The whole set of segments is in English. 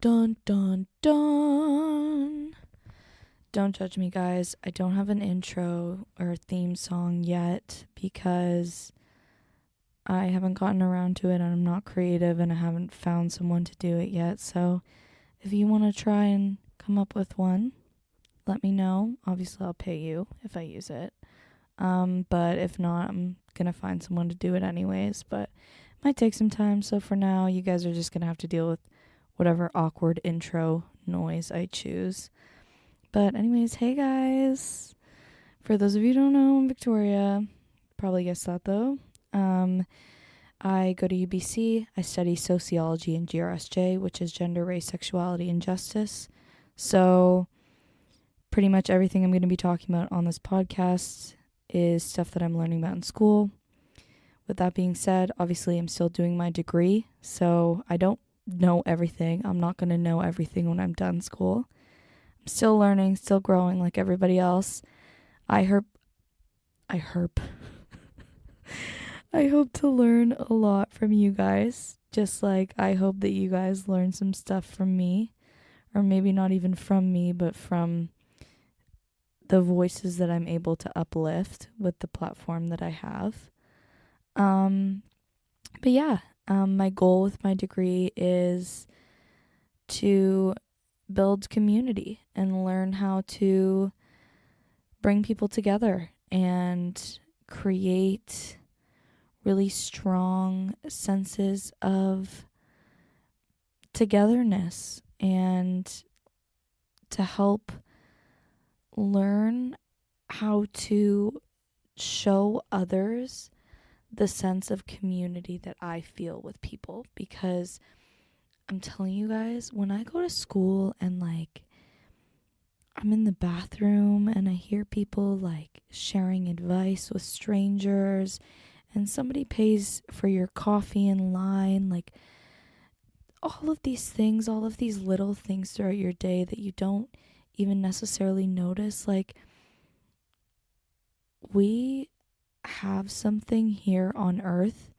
Dun, dun, dun. Don't judge me, guys. I don't have an intro or theme song yet because I haven't gotten around to it and I'm not creative and I haven't found someone to do it yet. So if you want to try and come up with one, let me know. Obviously, I'll pay you if I use it. But if not, I'm going to find someone to do it anyways. But it might take some time. So for now, you guys are just going to have to deal with whatever awkward intro noise I choose. But anyways, hey guys. For those of you who don't know, I'm Victoria. Probably guessed that though. I go to UBC. I study sociology and GRSJ, which is gender, race, sexuality, and justice. So pretty much everything I'm going to be talking about on this podcast is stuff that I'm learning about in school. With that being said, obviously I'm still doing my degree, so I don't know everything. I'm not going to know everything when I'm done school. I'm still learning, still growing like everybody else. I hope to learn a lot from you guys, just like I hope that you guys learn some stuff from me, or maybe not even from me, but from the voices that I'm able to uplift with the platform that I have. But yeah, my goal with my degree is to build community and learn how to bring people together and create really strong senses of togetherness and to help learn how to show others the sense of community that I feel with people. Because I'm telling you guys, when I go to school and like I'm in the bathroom and I hear people like sharing advice with strangers and somebody pays for your coffee in line, like all of these things, all of these little things throughout your day that you don't even necessarily notice, like we have something here on earth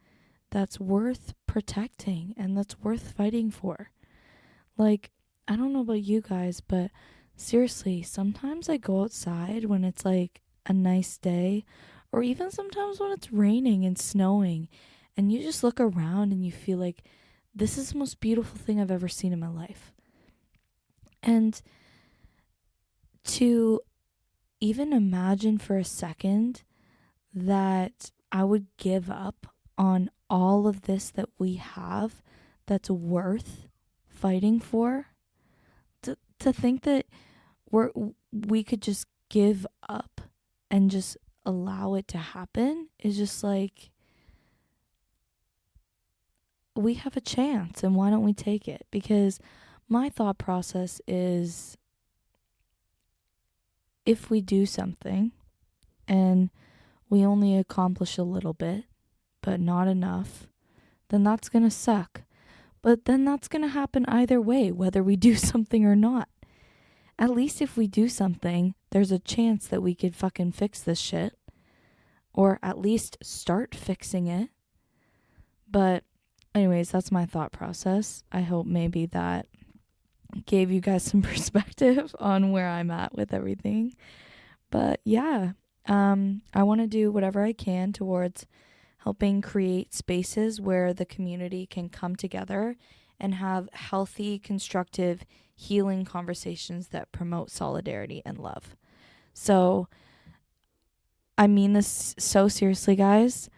that's worth protecting and that's worth fighting for. Like, I don't know about you guys, but seriously, sometimes I go outside when it's like a nice day, or even sometimes when it's raining and snowing, and you just look around and you feel like this is the most beautiful thing I've ever seen in my life. And to even imagine for a second that I would give up on all of this that we have that's worth fighting for, to think that we could just give up and just allow it to happen is just like, we have a chance and why don't we take it? Because my thought process is, if we do something and we only accomplish a little bit but not enough, then that's gonna suck. But then that's gonna happen either way, whether we do something or not. At least if we do something, there's a chance that we could fucking fix this shit. Or at least start fixing it. But anyways, that's my thought process. I hope maybe that gave you guys some perspective on where I'm at with everything. But yeah, I want to do whatever I can towards helping create spaces where the community can come together and have healthy, constructive, healing conversations that promote solidarity and love. So, I mean this so seriously, guys.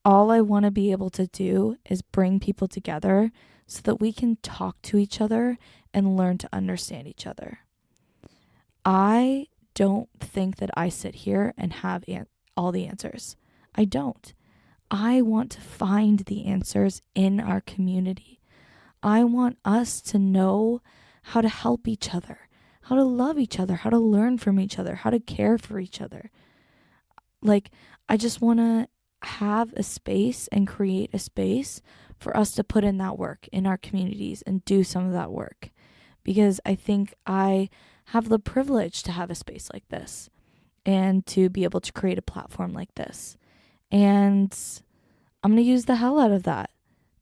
All I want to be able to do is bring people together so that we can talk to each other and learn to understand each other. I don't think that I sit here and have all the answers. I don't. I want to find the answers in our community. I want us to know how to help each other, how to love each other, how to learn from each other, how to care for each other. Like, I just want to have a space and create a space for us to put in that work in our communities and do some of that work. Because I think I have the privilege to have a space like this and to be able to create a platform like this. And I'm going to use the hell out of that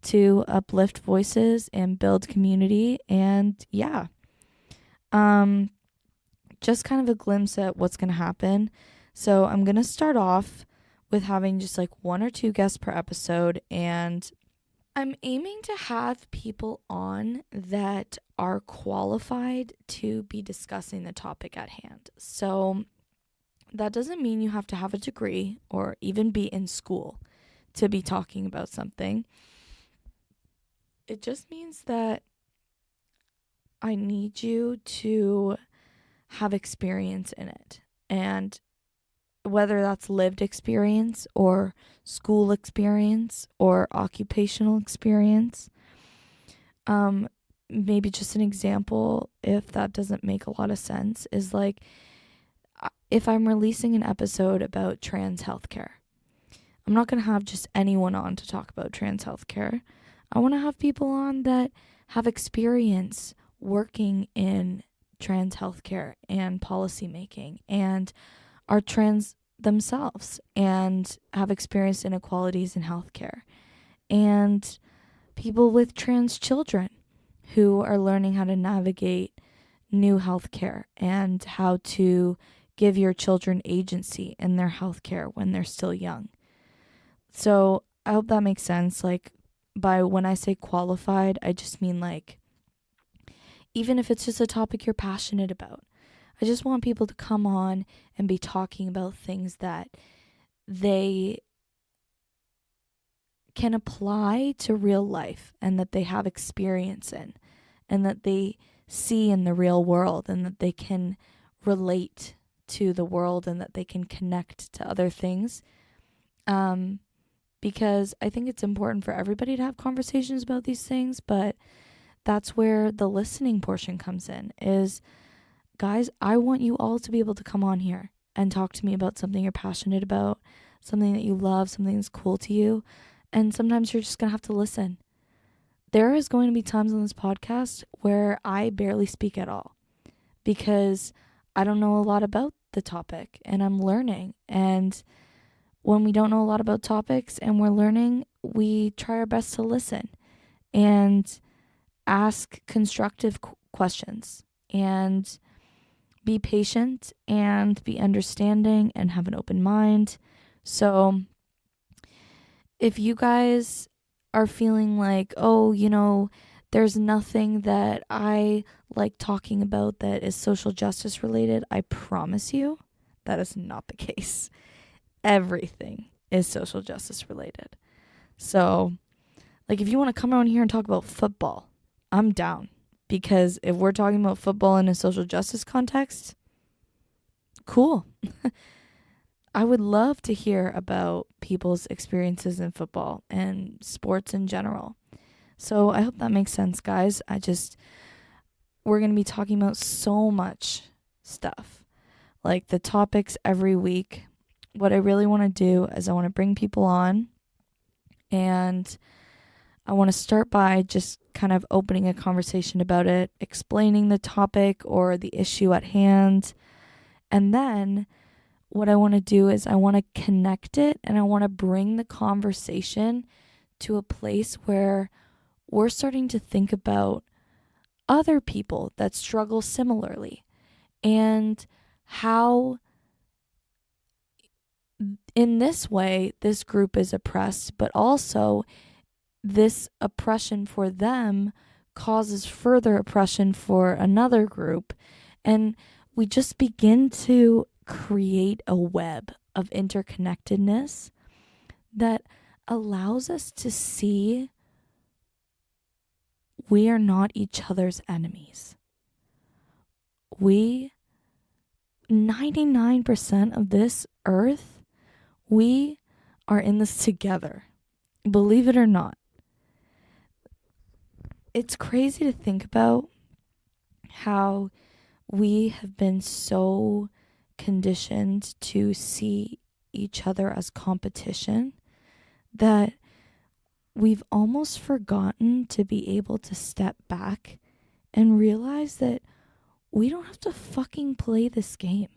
to uplift voices and build community. And yeah, just kind of a glimpse at what's going to happen. So I'm going to start off with having just like 1 or 2 guests per episode, and I'm aiming to have people on that are qualified to be discussing the topic at hand. So that doesn't mean you have to have a degree or even be in school to be talking about something. It just means that I need you to have experience in it. And whether that's lived experience or school experience or occupational experience, maybe just an example, if that doesn't make a lot of sense, is like if I'm releasing an episode about trans healthcare, I'm not going to have just anyone on to talk about trans healthcare. I want to have people on that have experience working in trans healthcare and policymaking and are trans themselves and have experienced inequalities in healthcare, and people with trans children who are learning how to navigate new healthcare and how to give your children agency in their healthcare when they're still young. So I hope that makes sense. Like, by when I say qualified, I just mean like, even if it's just a topic you're passionate about, I just want people to come on and be talking about things that they can apply to real life and that they have experience in and that they see in the real world and that they can relate to the world and that they can connect to other things. Because I think it's important for everybody to have conversations about these things, but that's where the listening portion comes in is, guys, I want you all to be able to come on here and talk to me about something you're passionate about, something that you love, something that's cool to you. And sometimes you're just going to have to listen. There is going to be times on this podcast where I barely speak at all because I don't know a lot about the topic and I'm learning. And when we don't know a lot about topics and we're learning, we try our best to listen and ask constructive questions and be patient and be understanding and have an open mind. So if you guys are feeling like, oh, there's nothing that I like talking about that is social justice related, I promise you that is not the case. Everything is social justice related. So, like, if you want to come around here and talk about football, I'm down. Because if we're talking about football in a social justice context, cool. I would love to hear about people's experiences in football and sports in general. So I hope that makes sense, guys. We're going to be talking about so much stuff, like the topics every week. What I really want to do is I want to bring people on, and I want to start by just kind of opening a conversation about it, explaining the topic or the issue at hand. And then what I want to do is I want to connect it and I want to bring the conversation to a place where we're starting to think about other people that struggle similarly and how in this way this group is oppressed, but also this oppression for them causes further oppression for another group. And we just begin to create a web of interconnectedness that allows us to see we are not each other's enemies. 99% of this earth, we are in this together. Believe it or not. It's crazy to think about how we have been so conditioned to see each other as competition that we've almost forgotten to be able to step back and realize that we don't have to fucking play this game.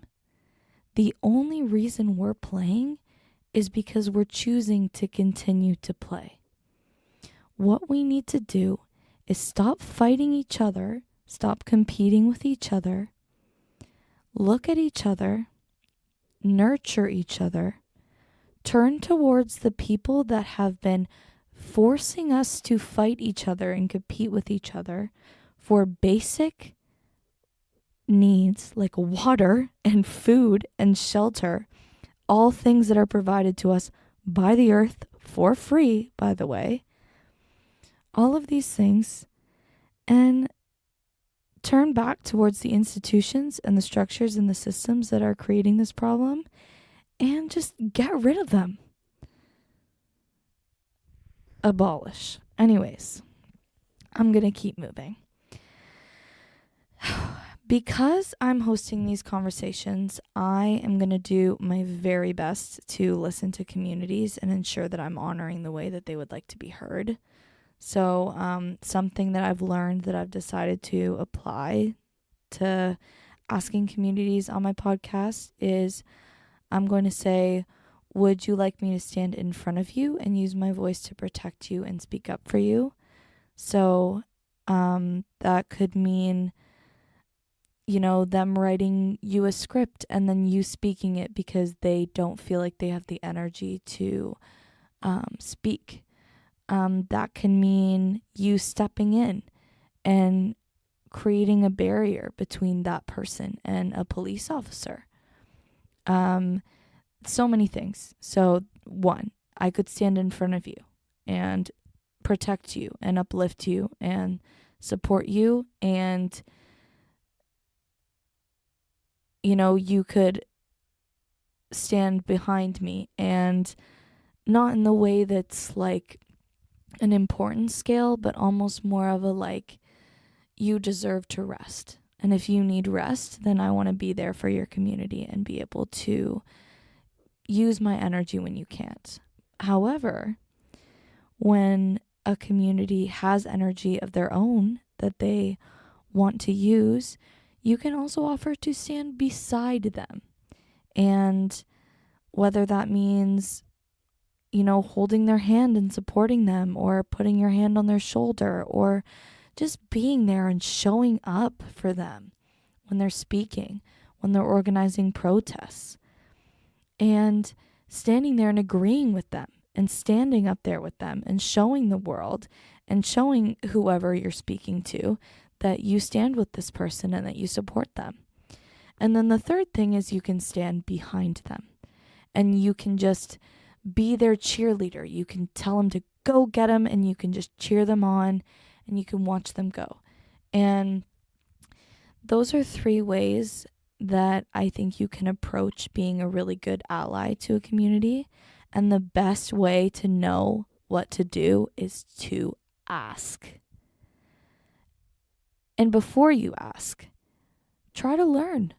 The only reason we're playing is because we're choosing to continue to play. What we need to do is stop fighting each other, stop competing with each other, look at each other, nurture each other, turn towards the people that have been forcing us to fight each other and compete with each other for basic needs like water and food and shelter, all things that are provided to us by the earth for free, by the way. All of these things, and turn back towards the institutions and the structures and the systems that are creating this problem and just get rid of them. Abolish. Anyways, I'm going to keep moving. Because I'm hosting these conversations, I am going to do my very best to listen to communities and ensure that I'm honoring the way that they would like to be heard. So something that I've learned that I've decided to apply to asking communities on my podcast is I'm going to say, would you like me to stand in front of you and use my voice to protect you and speak up for you? So that could mean, them writing you a script and then you speaking it because they don't feel like they have the energy to speak. That can mean you stepping in and creating a barrier between that person and a police officer. So many things. So, one, I could stand in front of you and protect you and uplift you and support you, and you could stand behind me, and not in the way that's like an importance scale, but almost more of a like, you deserve to rest. And if you need rest, then I want to be there for your community and be able to use my energy when you can't. However, when a community has energy of their own that they want to use, you can also offer to stand beside them. And whether that means, holding their hand and supporting them, or putting your hand on their shoulder, or just being there and showing up for them when they're speaking, when they're organizing protests, and standing there and agreeing with them and standing up there with them and showing the world and showing whoever you're speaking to that you stand with this person and that you support them. And then the third thing is you can stand behind them and you can just be their cheerleader. You can tell them to go get them and you can just cheer them on and you can watch them go. And those are 3 ways that I think you can approach being a really good ally to a community. And the best way to know what to do is to ask. And before you ask, try to learn.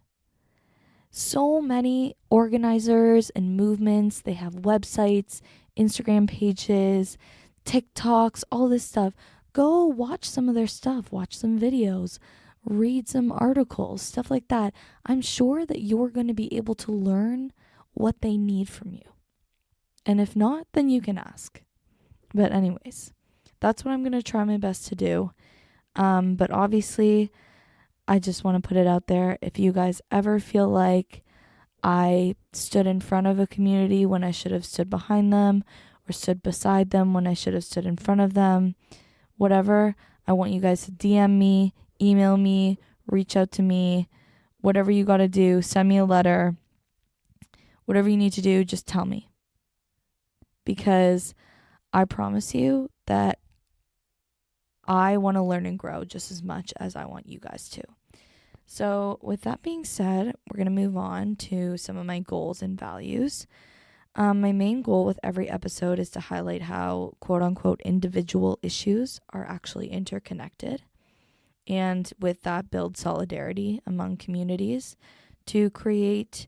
So many organizers and movements, they have websites, Instagram pages, TikToks, all this stuff. Go watch some of their stuff, watch some videos, read some articles, stuff like that. I'm sure that you're going to be able to learn what they need from you. And if not, then you can ask. But anyways, that's what I'm going to try my best to do. But obviously, I just want to put it out there. If you guys ever feel like I stood in front of a community when I should have stood behind them, or stood beside them when I should have stood in front of them, whatever, I want you guys to DM me, email me, reach out to me, whatever you got to do, send me a letter, whatever you need to do, just tell me. Because I promise you that I want to learn and grow just as much as I want you guys to. So with that being said, we're going to move on to some of my goals and values. My main goal with every episode is to highlight how quote unquote individual issues are actually interconnected, and with that build solidarity among communities to create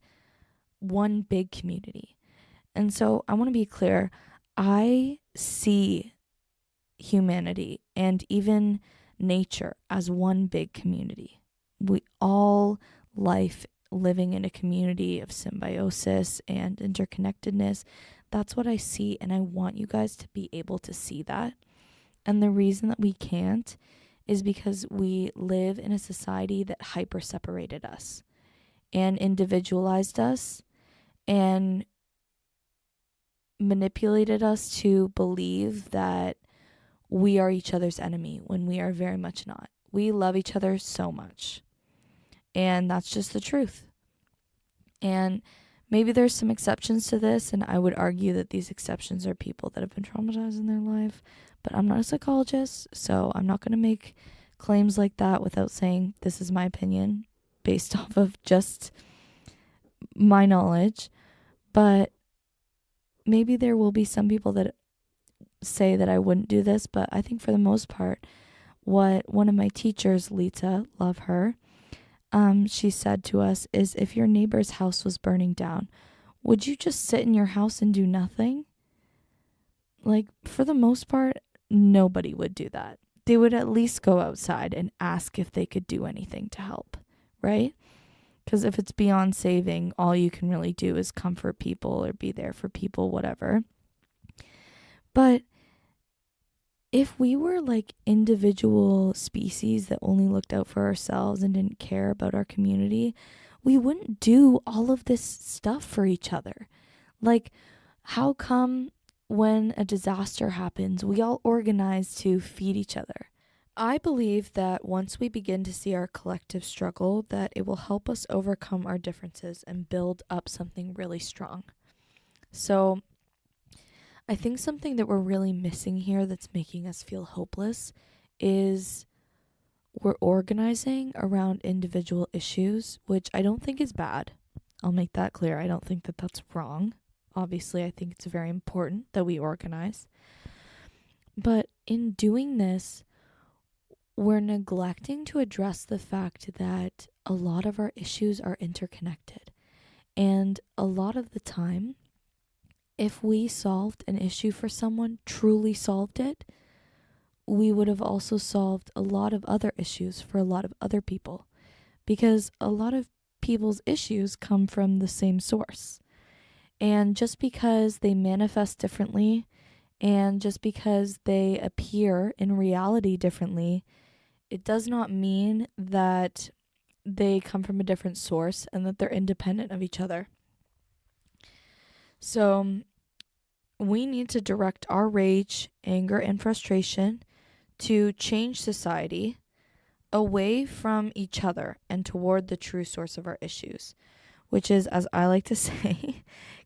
one big community. And so I want to be clear, I see humanity and even nature as one big community. We all living in a community of symbiosis and interconnectedness. That's what I see, and I want you guys to be able to see that. And the reason that we can't is because we live in a society that hyper separated us and individualized us and manipulated us to believe that we are each other's enemy when we are very much not. We love each other so much. And that's just the truth. And maybe there's some exceptions to this, and I would argue that these exceptions are people that have been traumatized in their life. But I'm not a psychologist, so I'm not going to make claims like that without saying this is my opinion based off of just my knowledge. But maybe there will be some people that say that I wouldn't do this, but I think for the most part, what one of my teachers, Lita, love her, she said to us is, if your neighbor's house was burning down, would you just sit in your house and do nothing? Like, for the most part, nobody would do that. They would at least go outside and ask if they could do anything to help, right? Because if it's beyond saving, all you can really do is comfort people or be there for people, whatever. But if we were like individual species that only looked out for ourselves and didn't care about our community, we wouldn't do all of this stuff for each other. Like, how come when a disaster happens, we all organize to feed each other? I believe that once we begin to see our collective struggle, that it will help us overcome our differences and build up something really strong. So I think something that we're really missing here that's making us feel hopeless is we're organizing around individual issues, which I don't think is bad. I'll make that clear. I don't think that that's wrong. Obviously, I think it's very important that we organize. But in doing this, we're neglecting to address the fact that a lot of our issues are interconnected. And a lot of the time, if we solved an issue for someone, truly solved it, we would have also solved a lot of other issues for a lot of other people. Because a lot of people's issues come from the same source. And just because they manifest differently, and just because they appear in reality differently, it does not mean that they come from a different source and that they're independent of each other. So we need to direct our rage, anger, and frustration to change society away from each other and toward the true source of our issues, which is, as I like to say,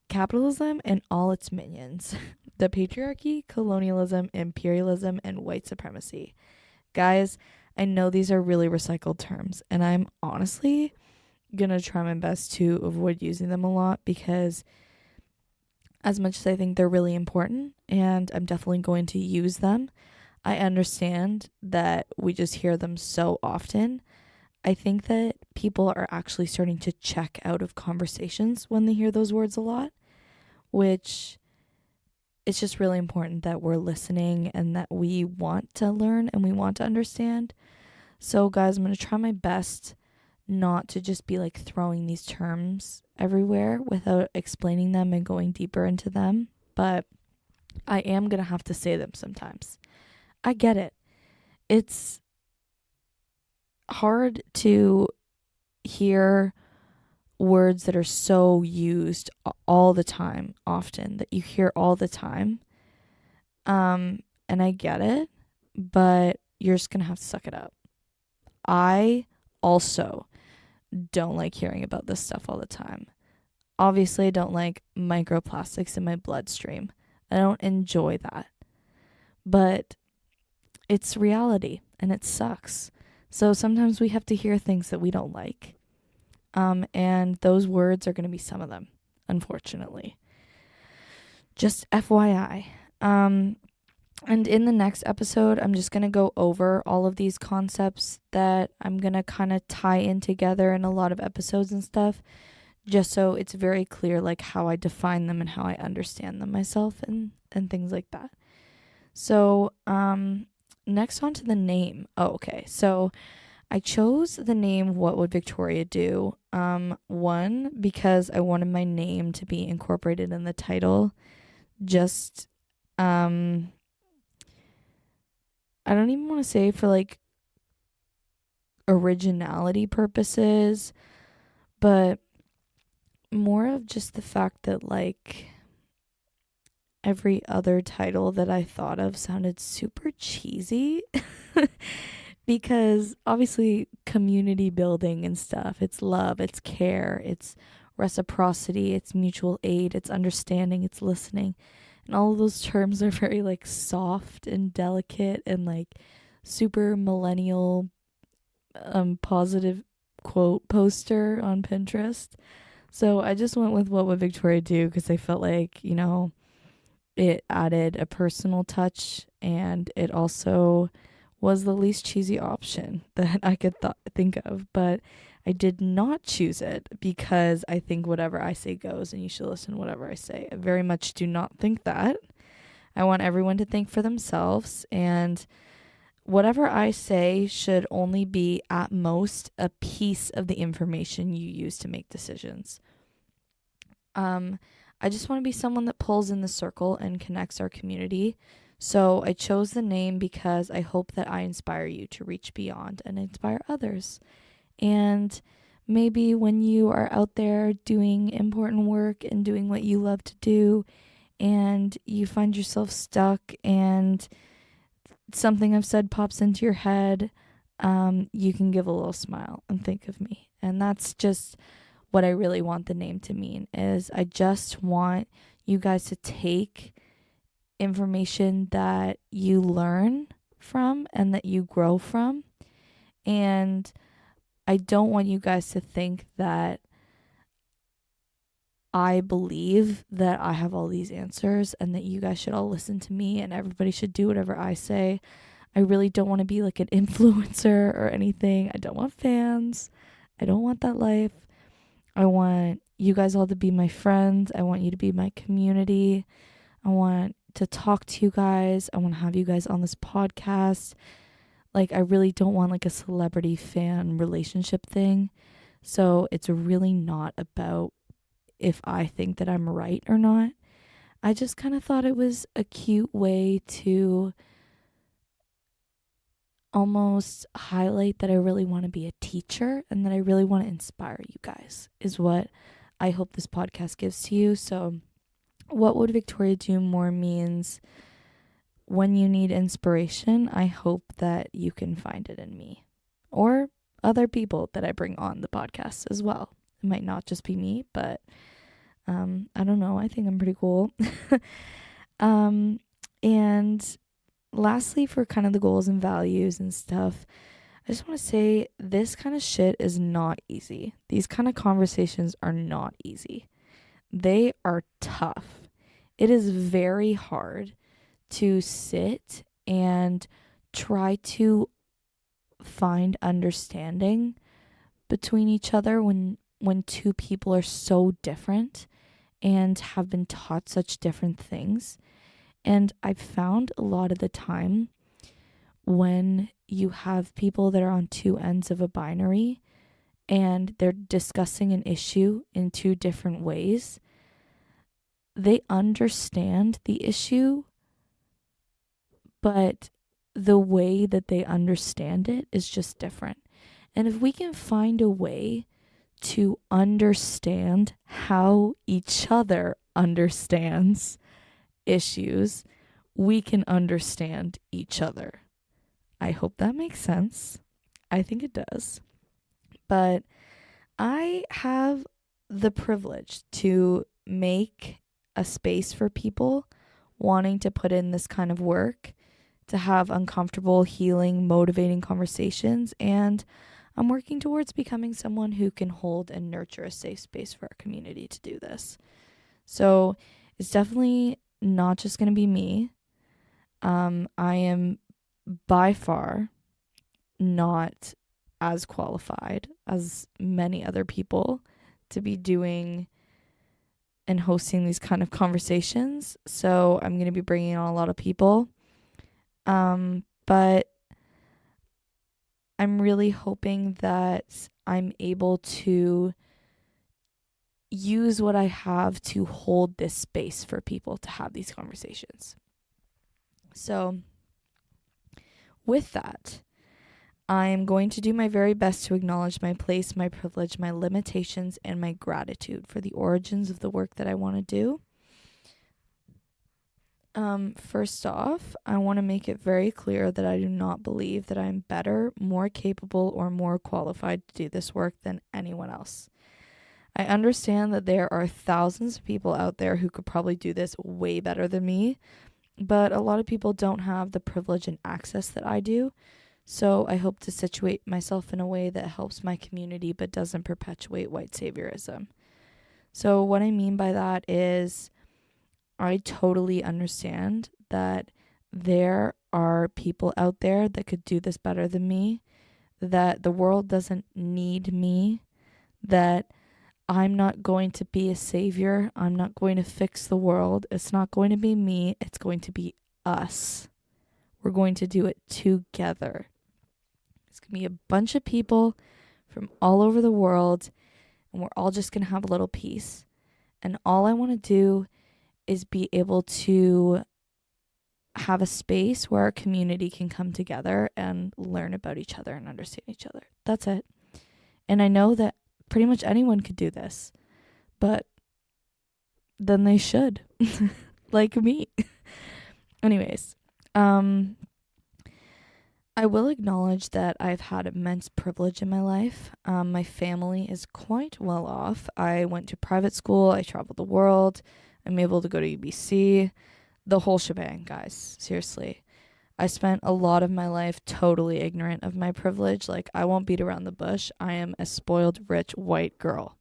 capitalism and all its minions. The patriarchy, colonialism, imperialism, and white supremacy. Guys, I know these are really recycled terms, and I'm honestly gonna try my best to avoid using them a lot, because as much as I think they're really important and I'm definitely going to use them, I understand that we just hear them so often. I think that people are actually starting to check out of conversations when they hear those words a lot, which it's just really important that we're listening and that we want to learn and we want to understand. So guys, I'm going to try my best not to just be like throwing these terms everywhere without explaining them and going deeper into them, but I am going to have to say them sometimes. I get it. It's hard to hear words that are so used all the time, often, that you hear all the time. And I get it, but you're just going to have to suck it up. I also don't like hearing about this stuff all the time. Obviously, I don't like microplastics in my bloodstream. I don't enjoy that. But it's reality and it sucks. So sometimes we have to hear things that we don't like. And those words are going to be some of them, unfortunately. Just FYI. And in the next episode, I'm just going to go over all of these concepts that I'm going to kind of tie in together in a lot of episodes and stuff, just so it's very clear like how I define them and how I understand them myself and things like that. So, next on to the name. Oh, okay. So I chose the name What Would Victoria Do? One, because I wanted my name to be incorporated in the title. Just, I don't even want to say for like originality purposes, but more of just the fact that like every other title that I thought of sounded super cheesy. Because obviously community building and stuff, it's love, it's care, it's reciprocity, it's mutual aid, it's understanding, it's listening. And all of those terms are very like soft and delicate and like super millennial positive quote poster on Pinterest. So I just went with what would Victoria do because I felt like, it added a personal touch and it also was the least cheesy option that I could think of. But I did not choose it because I think whatever I say goes and you should listen to whatever I say. I very much do not think that. I want everyone to think for themselves, and whatever I say should only be at most a piece of the information you use to make decisions. I just want to be someone that pulls in the circle and connects our community. So I chose the name because I hope that I inspire you to reach beyond and inspire others. And maybe when you are out there doing important work and doing what you love to do, and you find yourself stuck and something I've said pops into your head, you can give a little smile and think of me. And that's just what I really want the name to mean, is I just want you guys to take information that you learn from and that you grow from. And I don't want you guys to think that I believe that I have all these answers and that you guys should all listen to me and everybody should do whatever I say. I really don't want to be like an influencer or anything. I don't want fans. I don't want that life. I want you guys all to be my friends. I want you to be my community. I want to talk to you guys. I want to have you guys on this podcast. Like, I really don't want like a celebrity fan relationship thing. So it's really not about if I think that I'm right or not. I just kind of thought it was a cute way to almost highlight that I really want to be a teacher and that I really want to inspire you guys, is what I hope this podcast gives to you. So, what would Victoria do more means when you need inspiration, I hope that you can find it in me or other people that I bring on the podcast as well. It might not just be me, but I don't know. I think I'm pretty cool. And lastly, for kind of the goals and values and stuff, I just want to say this kind of shit is not easy. These kind of conversations are not easy. They are tough. It is very hard to sit and try to find understanding between each other when two people are so different and have been taught such different things. And I've found a lot of the time when you have people that are on two ends of a binary and they're discussing an issue in two different ways, they understand the issue, but the way that they understand it is just different. And if we can find a way to understand how each other understands issues, we can understand each other. I hope that makes sense. I think it does. But I have the privilege to make a space for people wanting to put in this kind of work, to have uncomfortable, healing, motivating conversations. And I'm working towards becoming someone who can hold and nurture a safe space for our community to do this. So it's definitely not just going to be me. I am by far not as qualified as many other people to be doing and hosting these kind of conversations. So I'm going to be bringing on a lot of people. But I'm really hoping that I'm able to use what I have to hold this space for people to have these conversations. So with that, I am going to do my very best to acknowledge my place, my privilege, my limitations, and my gratitude for the origins of the work that I want to do. First off, I want to make it very clear that I do not believe that I'm better, more capable, or more qualified to do this work than anyone else. I understand that there are thousands of people out there who could probably do this way better than me, but a lot of people don't have the privilege and access that I do. So I hope to situate myself in a way that helps my community but doesn't perpetuate white saviorism. So what I mean by that is I totally understand that there are people out there that could do this better than me, that the world doesn't need me, that I'm not going to be a savior. I'm not going to fix the world. It's not going to be me. It's going to be us. We're going to do it together. It's going to be a bunch of people from all over the world, and we're all just going to have a little piece. And all I want to do is be able to have a space where our community can come together and learn about each other and understand each other. That's it. And I know that pretty much anyone could do this, but then they should, like me. Anyways, I will acknowledge that I've had immense privilege in my life. My family is quite well off. I went to private school. I traveled the world. I'm able to go to UBC. The whole shebang, guys. Seriously. I spent a lot of my life totally ignorant of my privilege. Like, I won't beat around the bush. I am a spoiled, rich, white girl.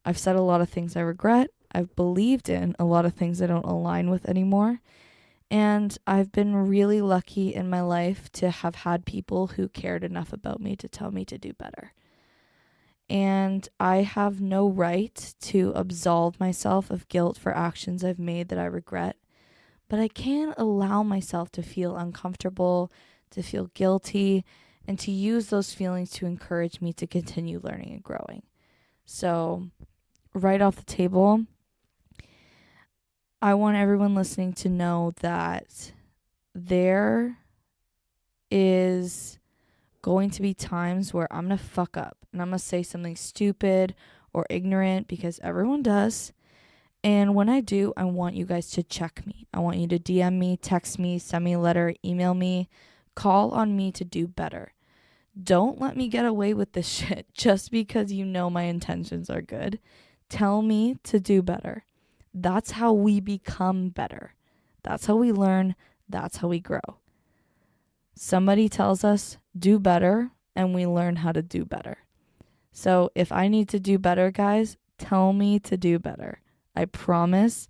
I've said a lot of things I regret. I've believed in a lot of things I don't align with anymore. And I've been really lucky in my life to have had people who cared enough about me to tell me to do better. And I have no right to absolve myself of guilt for actions I've made that I regret. But I can allow myself to feel uncomfortable, to feel guilty, and to use those feelings to encourage me to continue learning and growing. So, right off the table, I want everyone listening to know that there is going to be times where I'm going to fuck up and I'm going to say something stupid or ignorant because everyone does. And when I do, I want you guys to check me. I want you to DM me, text me, send me a letter, email me, call on me to do better. Don't let me get away with this shit just because you know my intentions are good. Tell me to do better. That's how we become better. That's how we learn. That's how we grow. Somebody tells us, do better, and we learn how to do better. So if I need to do better, guys, tell me to do better. I promise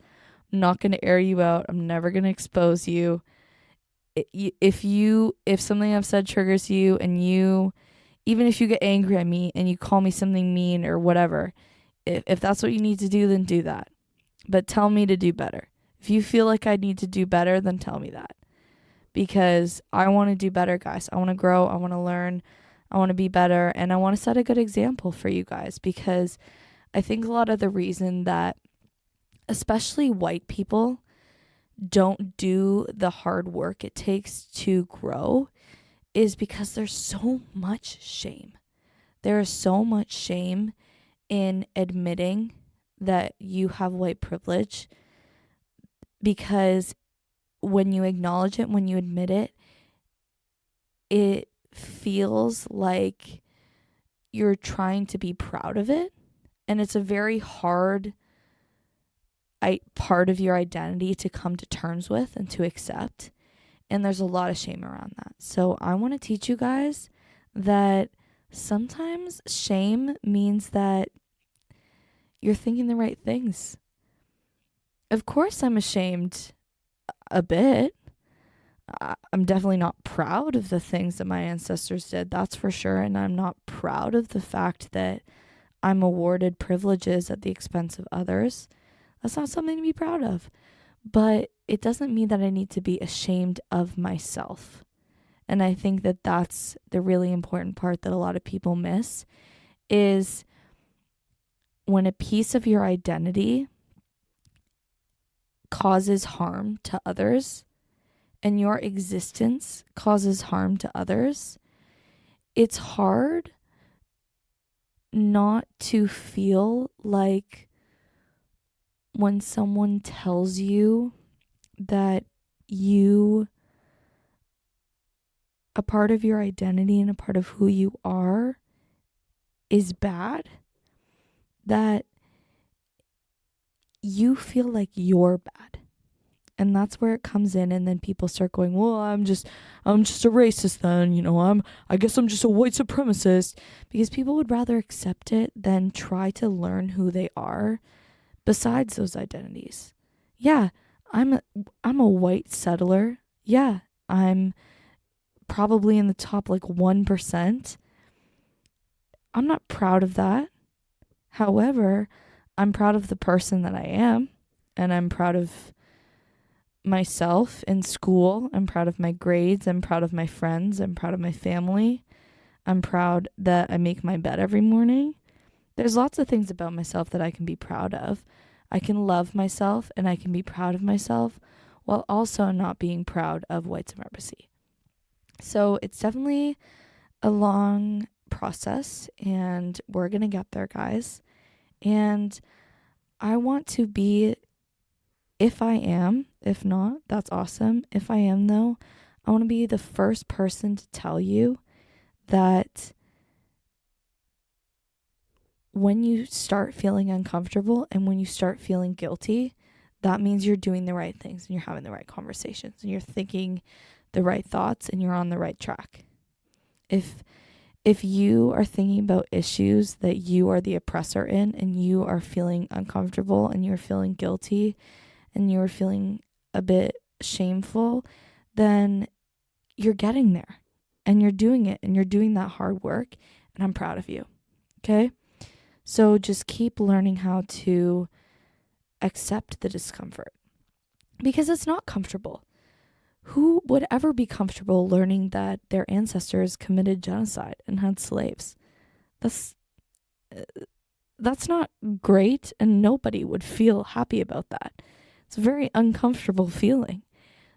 I'm not going to air you out. I'm never going to expose you. If something I've said triggers you and you, even if you get angry at me and you call me something mean or whatever, if that's what you need to do, then do that. But tell me to do better. If you feel like I need to do better, then tell me that. Because I want to do better, guys. I want to grow. I want to learn. I want to be better. And I want to set a good example for you guys. Because I think a lot of the reason that especially white people don't do the hard work it takes to grow is because there's so much shame. There is so much shame in admitting that you have white privilege, because when you acknowledge it, when you admit it, it feels like you're trying to be proud of it. And it's a very hard part of your identity to come to terms with and to accept. And there's a lot of shame around that. So I want to teach you guys that sometimes shame means that you're thinking the right things. Of course, I'm ashamed a bit. I'm definitely not proud of the things that my ancestors did, that's for sure. And I'm not proud of the fact that I'm awarded privileges at the expense of others. That's not something to be proud of. But it doesn't mean that I need to be ashamed of myself. And I think that that's the really important part that a lot of people miss, is when a piece of your identity causes harm to others and your existence causes harm to others, it's hard not to feel like when someone tells you that you, a part of your identity and a part of who you are is bad, that you feel like you're bad. And that's where it comes in, and then people start going, well, I'm just a racist then, I guess I'm just a white supremacist, because people would rather accept it than try to learn who they are besides those identities. Yeah, I'm a white settler. Yeah, I'm probably in the top like 1%. I'm not proud of that. However, I'm proud of the person that I am, and I'm proud of myself in school. I'm proud of my grades. I'm proud of my friends. I'm proud of my family. I'm proud that I make my bed every morning. There's lots of things about myself that I can be proud of. I can love myself and I can be proud of myself while also not being proud of white supremacy. So it's definitely a long process, and we're going to get there, guys. And I want to be, if I am, if not, that's awesome. If I am, though, I want to be the first person to tell you that when you start feeling uncomfortable and when you start feeling guilty, that means you're doing the right things and you're having the right conversations and you're thinking the right thoughts and you're on the right track. If you are thinking about issues that you are the oppressor in, and you are feeling uncomfortable and you're feeling guilty and you're feeling a bit shameful, then you're getting there and you're doing it and you're doing that hard work, and I'm proud of you. Okay? So just keep learning how to accept the discomfort, because it's not comfortable. Who would ever be comfortable learning that their ancestors committed genocide and had slaves? That's not great, and nobody would feel happy about that. It's a very uncomfortable feeling.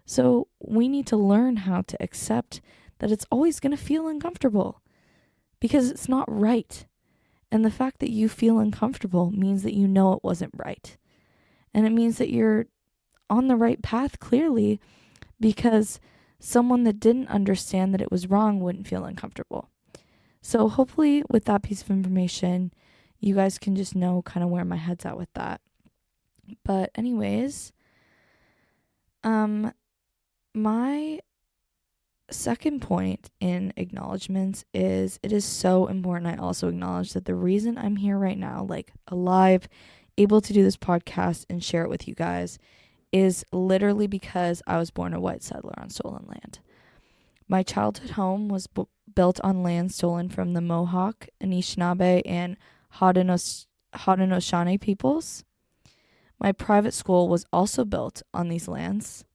So we need to learn how to accept that it's always going to feel uncomfortable, because it's not right. And the fact that you feel uncomfortable means that you know it wasn't right. And it means that you're on the right path, clearly, because someone that didn't understand that it was wrong wouldn't feel uncomfortable. So hopefully with that piece of information, you guys can just know kind of where my head's at with that. But anyways, my second point in acknowledgements is, it is so important I also acknowledge that the reason I'm here right now, like alive, able to do this podcast and share it with you guys, is literally because I was born a white settler on stolen land. My childhood home was built on land stolen from the Mohawk, Anishinaabe, and Haudenosaunee peoples. My private school was also built on these lands.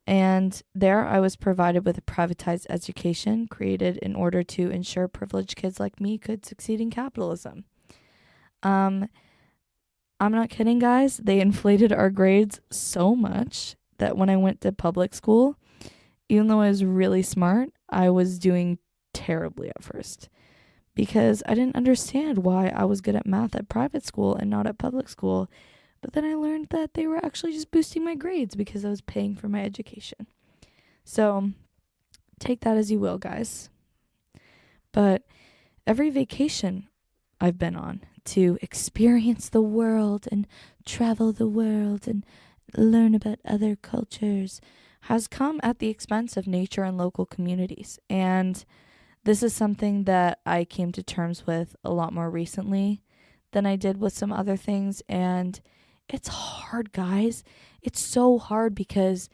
And there I was provided with a privatized education created in order to ensure privileged kids like me could succeed in capitalism. I'm not kidding, guys. They inflated our grades so much that when I went to public school, even though I was really smart, I was doing terribly at first, because I didn't understand why I was good at math at private school and not at public school. But then I learned that they were actually just boosting my grades because I was paying for my education. So take that as you will, guys. But every vacation I've been on to experience the world and travel the world and learn about other cultures has come at the expense of nature and local communities. And this is something that I came to terms with a lot more recently than I did with some other things. And it's hard, guys. It's so hard because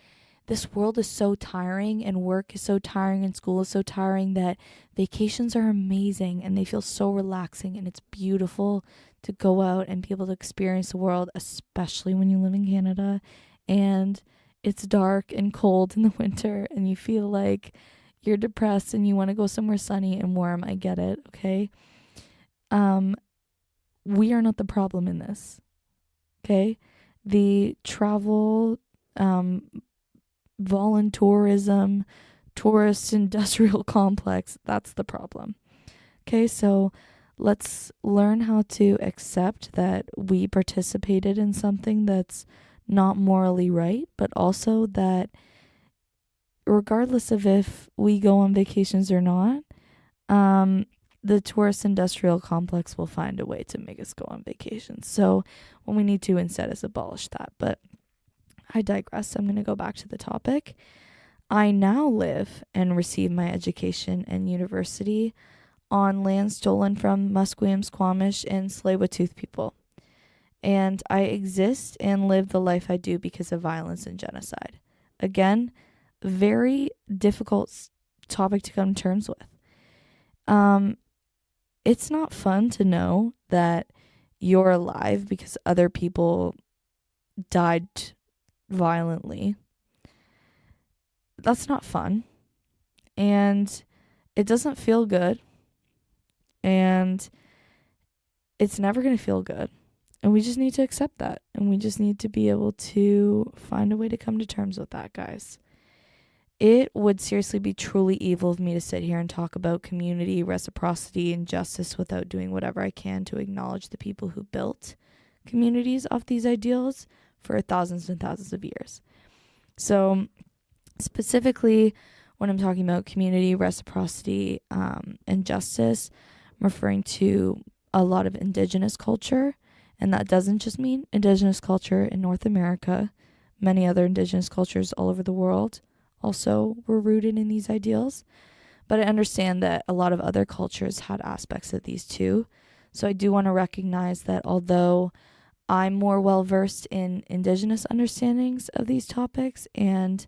this world is so tiring, and work is so tiring, and school is so tiring, that vacations are amazing and they feel so relaxing, and it's beautiful to go out and be able to experience the world, especially when you live in Canada and it's dark and cold in the winter and you feel like you're depressed and you want to go somewhere sunny and warm. I get it, okay? We are not the problem in this. Okay? The travel voluntourism, tourist industrial complex. That's the problem. Okay, so let's learn how to accept that we participated in something that's not morally right, but also that regardless of if we go on vacations or not, the tourist industrial complex will find a way to make us go on vacations. So what we need to instead is abolish that. But I digress. I'm going to go back to the topic. I now live and receive my education and university on land stolen from Musqueam, Squamish, and Tsleil-Waututh people. And I exist and live the life I do because of violence and genocide. Again, very difficult topic to come to terms with. It's not fun to know that you're alive because other people died violently. That's not fun. And it doesn't feel good. And it's never going to feel good. And we just need to accept that. And we just need to be able to find a way to come to terms with that, guys. It would seriously be truly evil of me to sit here and talk about community, reciprocity, and justice without doing whatever I can to acknowledge the people who built communities off these ideals for thousands and thousands of years. So specifically, when I'm talking about community, reciprocity, and justice, I'm referring to a lot of indigenous culture. And that doesn't just mean indigenous culture in North America. Many other indigenous cultures all over the world also were rooted in these ideals. But I understand that a lot of other cultures had aspects of these too. So I do want to recognize that although I'm more well-versed in indigenous understandings of these topics and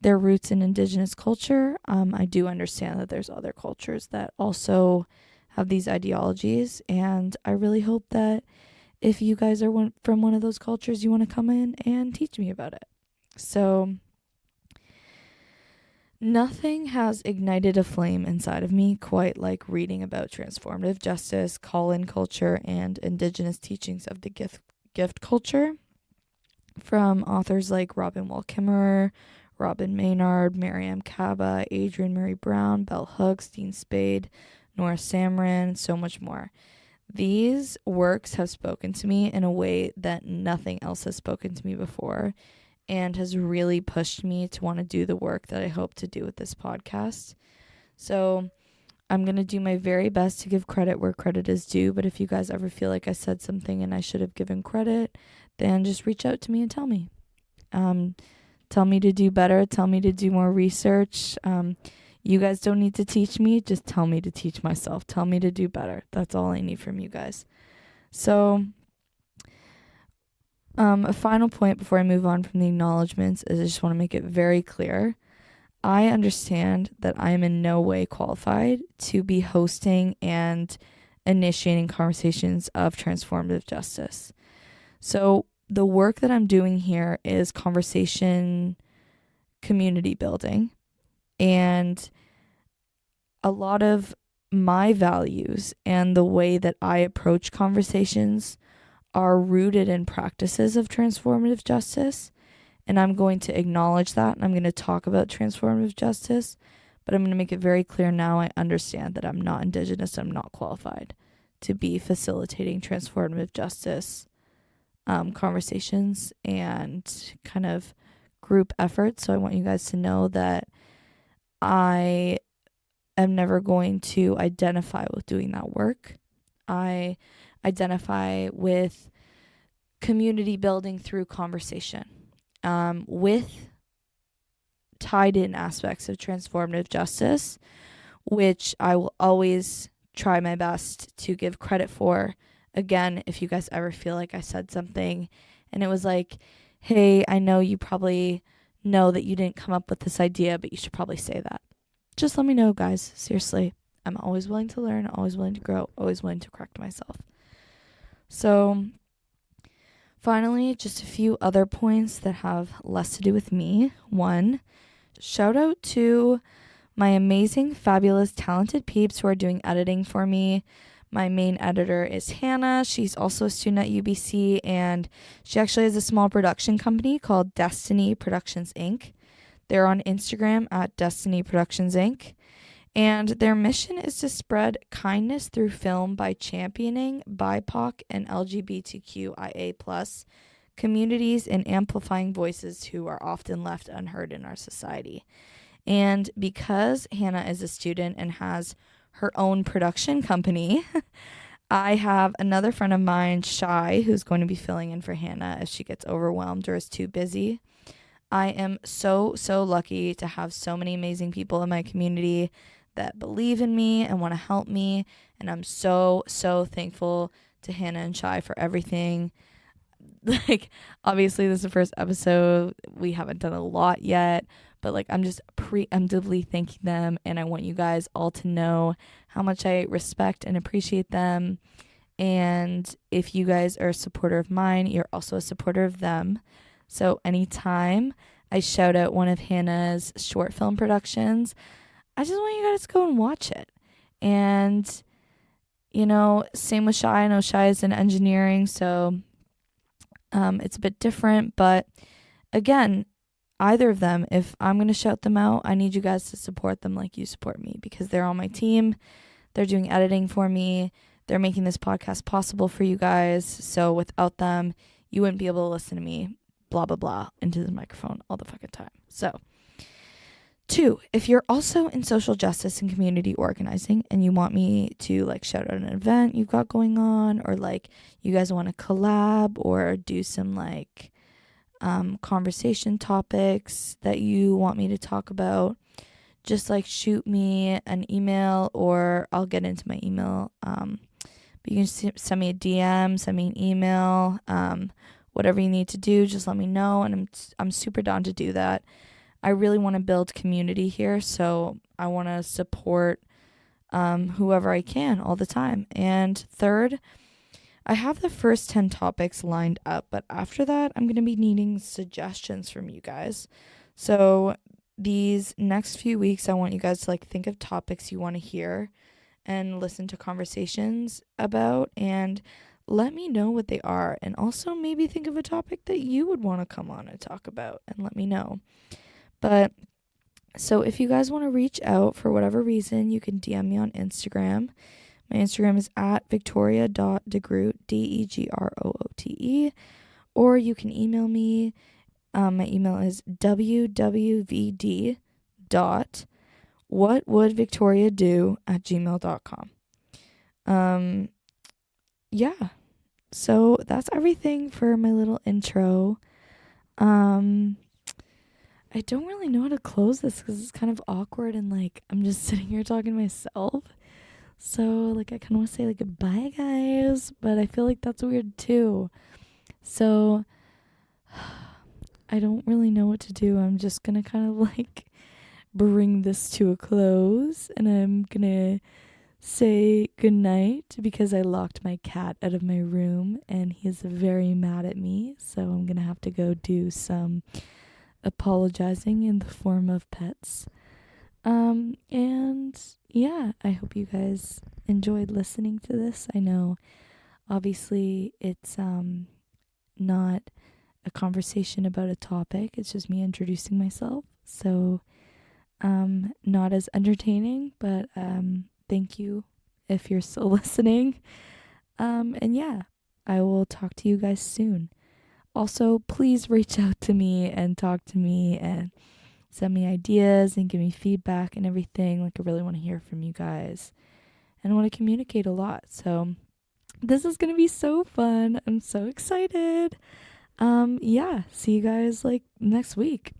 their roots in indigenous culture, I do understand that there's other cultures that also have these ideologies. And I really hope that if you guys are from one of those cultures, you want to come in and teach me about it. So nothing has ignited a flame inside of me quite like reading about transformative justice, call-in culture, and indigenous teachings of the gift culture from authors like Robin Wall Kimmerer, Robin Maynard, Mariame Kaba, Adrienne Maree Brown, Bell Hooks, Dean Spade, Nora Samran, so much more. These works have spoken to me in a way that nothing else has spoken to me before, and has really pushed me to want to do the work that I hope to do with this podcast. So I'm going to do my very best to give credit where credit is due, but if you guys ever feel like I said something and I should have given credit, then just reach out to me and tell me. Tell me to do better, tell me to do more research. You guys don't need to teach me, just tell me to teach myself. Tell me to do better. That's all I need from you guys. So a final point before I move on from the acknowledgements is I just want to make it very clear. I understand that I am in no way qualified to be hosting and initiating conversations of transformative justice. So the work that I'm doing here is conversation community building. And a lot of my values and the way that I approach conversations are rooted in practices of transformative justice. And I'm going to acknowledge that, and I'm going to talk about transformative justice. But I'm going to make it very clear now, I understand that I'm not Indigenous, I'm not qualified to be facilitating transformative justice conversations and kind of group efforts. So I want you guys to know that I am never going to identify with doing that work. I identify with community building through conversation, with tied in aspects of transformative justice, which I will always try my best to give credit for. Again, if you guys ever feel like I said something and it was like, hey, I know you probably know that you didn't come up with this idea, but you should probably say that. Just let me know, guys. Seriously. I'm always willing to learn, always willing to grow, always willing to correct myself. So finally, just a few other points that have less to do with me. One, shout out to my amazing, fabulous, talented peeps who are doing editing for me. My main editor is Hannah. She's also a student at UBC, and she actually has a small production company called Destiny Productions, Inc. They're on Instagram at Destiny Productions Inc. And their mission is to spread kindness through film by championing BIPOC and LGBTQIA plus communities and amplifying voices who are often left unheard in our society. And because Hannah is a student and has her own production company, I have another friend of mine, Shy, who's going to be filling in for Hannah if she gets overwhelmed or is too busy. I am so lucky to have so many amazing people in my community that believe in me and want to help me. And I'm so thankful to Hannah and Shy for everything. Like, obviously, this is the first episode. We haven't done a lot yet, but like, I'm just preemptively thanking them. And I want you guys all to know how much I respect and appreciate them. And if you guys are a supporter of mine, you're also a supporter of them. So anytime I shout out one of Hannah's short film productions, I just want you guys to go and watch it. And, you know, same with Shy. I know Shy is in engineering, so it's a bit different. But again, either of them, if I'm going to shout them out, I need you guys to support them like you support me, because they're on my team. They're doing editing for me. They're making this podcast possible for you guys. So without them, you wouldn't be able to listen to me blah, blah, blah into the microphone all the fucking time. So 2, if you're also in social justice and community organizing and you want me to like shout out an event you've got going on, or like you guys want to collab or do some like conversation topics that you want me to talk about, just like shoot me an email, or I'll get into my email. But you can send me a DM, send me an email, whatever you need to do, just let me know. And I'm super down to do that. I really want to build community here, so I want to support whoever I can all the time. And 3rd, I have the first 10 topics lined up, but after that, I'm going to be needing suggestions from you guys. So these next few weeks, I want you guys to like think of topics you want to hear and listen to conversations about, and let me know what they are. And also maybe think of a topic that you would want to come on and talk about, and let me know. But so if you guys want to reach out for whatever reason, you can DM me on Instagram. My Instagram is at victoria.degroot, DEGROOTE, or you can email me. My email is www.whatwouldvictoriado@gmail.com. Yeah, so that's everything for my little intro. I don't really know how to close this because it's kind of awkward and like I'm just sitting here talking to myself. So like I kind of want to say like goodbye, guys, but I feel like that's weird too. So I don't really know what to do. I'm just gonna kind of like bring this to a close, and I'm gonna say goodnight because I locked my cat out of my room and he's very mad at me. So I'm gonna have to go do some apologizing in the form of pets. And yeah, I hope you guys enjoyed listening to this. I know obviously it's not a conversation about a topic, it's just me introducing myself, so not as entertaining, but thank you if you're still listening. And yeah, I will talk to you guys soon. Also, please reach out to me and talk to me and send me ideas and give me feedback and everything. Like, I really want to hear from you guys and I want to communicate a lot. So this is going to be so fun. I'm so excited. Yeah, see you guys like next week.